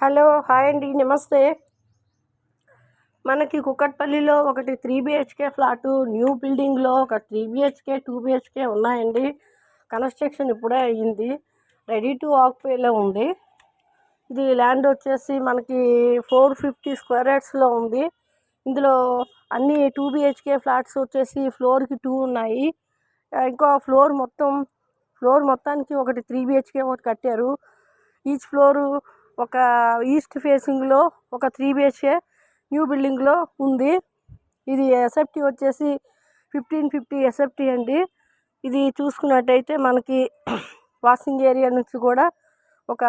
Hello, hi అండి, నమస్తే. మనకి కుకట్పల్లిలో ఒకటి 3 బిహెచ్కే ఫ్లాటు న్యూ బిల్డింగ్లో ఒక 3 బిహెచ్కే 2 బిహెచ్కే ఉన్నాయండి. కన్స్ట్రక్షన్ ఇప్పుడే అయ్యింది, రెడీ టు ఆక్యుపైలో ఉంది. ఇది ల్యాండ్ వచ్చేసి మనకి 450 స్క్వేర్ యార్డ్స్లో ఉంది. ఇందులో అన్ని 2 బిహెచ్కే ఫ్లాట్స్ వచ్చేసి ఫ్లోర్కి 2 ఉన్నాయి. ఇంకో ఫ్లోర్ మొత్తానికి ఒకటి 3 బిహెచ్కే ఒకటి కట్టారు. ఈచ్ ఫ్లోరు ఒక ఈస్ట్ ఫేసింగ్లో ఒక 3 బిహెచ్కే న్యూ బిల్డింగ్లో ఉంది. ఇది ఎస్ఎఫ్టీ వచ్చేసి 1550 ఎస్ఎఫ్టీ అండి. ఇది చూసుకున్నట్టయితే మనకి వాషింగ్ ఏరియా నుంచి కూడా ఒక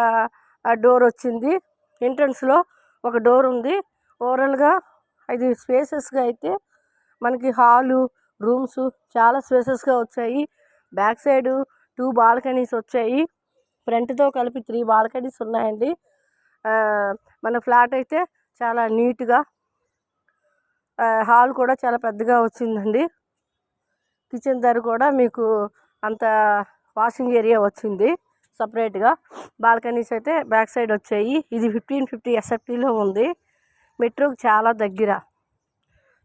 డోర్ వచ్చింది. ఎంట్రన్స్లో ఒక డోర్ ఉంది. ఓవరాల్గా ఇది స్పేసెస్గా అయితే మనకి హాలు, రూమ్స్ చాలా స్పేసెస్గా వచ్చాయి. బ్యాక్ సైడ్ 2 బాల్కనీస్ వచ్చాయి. ఫ్రంట్తో కలిపి 3 బాల్కనీస్ ఉన్నాయండి. మన ఫ్లాట్ అయితే చాలా నీట్గా, హాల్ కూడా చాలా పెద్దగా వచ్చిందండి. కిచెన్ దగ్గర కూడా మీకు అంత వాషింగ్ ఏరియా వచ్చింది సపరేట్గా. బాల్కనీస్ అయితే బ్యాక్ సైడ్ వచ్చాయి. ఇది 1550 ఎస్ఎఫ్టీలో ఉంది. మెట్రోకి చాలా దగ్గర,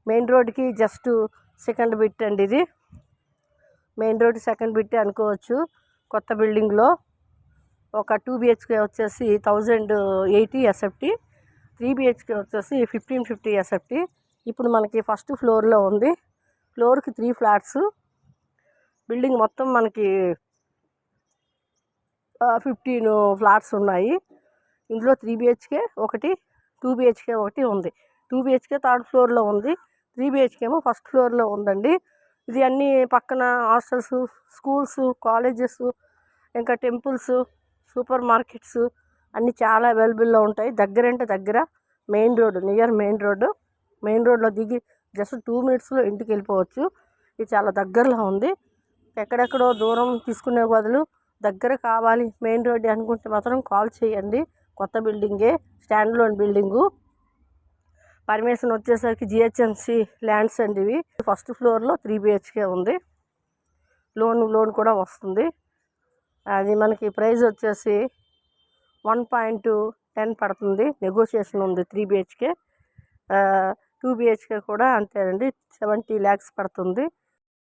మెయిన్ రోడ్కి జస్ట్ సెకండ్ బిట్ అండి. ఇది మెయిన్ రోడ్ సెకండ్ బిట్ అనుకోవచ్చు. కొత్త బిల్డింగ్లో ఒక 2 బిహెచ్కే వచ్చేసి 1080 ఎస్ఎఫ్టీ, 3 బిహెచ్కే వచ్చేసి 1550 ఎస్ఎఫ్టీ. ఇప్పుడు మనకి ఫస్ట్ ఫ్లోర్లో ఉంది. ఫ్లోర్కి 3 ఫ్లాట్స్. బిల్డింగ్ మొత్తం మనకి 15 ఫ్లాట్స్ ఉన్నాయి. ఇందులో 3 బిహెచ్కే ఒకటి, 2 బిహెచ్కే ఒకటి ఉంది. 2 బిహెచ్కే థర్డ్ ఫ్లోర్లో ఉంది, 3 బిహెచ్కే ఏమో ఫస్ట్ ఫ్లోర్లో ఉందండి. ఇది అన్నీ పక్కన హాస్టల్స్, స్కూల్స్, కాలేజెస్, ఇంకా టెంపుల్స్, సూపర్ మార్కెట్స్ అన్నీ చాలా అవైలబుల్లో ఉంటాయి. దగ్గరంటే దగ్గర, మెయిన్ రోడ్, నియర్ మెయిన్ రోడ్లో దిగి జస్ట్ 2 మినిట్స్లో ఇంటికి వెళ్ళిపోవచ్చు. ఇది చాలా దగ్గరలో ఉంది. ఎక్కడెక్కడో దూరం తీసుకునే బదులు దగ్గర కావాలి మెయిన్ రోడ్ అనుకుంటే మాత్రం కాల్ చేయండి. కొత్త బిల్డింగే, స్టాండ్ లోన్ బిల్డింగు. పర్మిషన్ వచ్చేసరికి జిహెచ్ఎంసి ల్యాండ్స్ అండి ఇవి. ఫస్ట్ ఫ్లోర్లో 3 బిహెచ్కే ఉంది. లోన్ కూడా వస్తుంది. అది మనకి ప్రైస్ వచ్చేసి 1.10 పడుతుంది. నెగోషియేషన్ ఉంది. 3 బిహెచ్కే 2 బిహెచ్కే కూడా అంతేనండి, 70 lakhs పడుతుంది.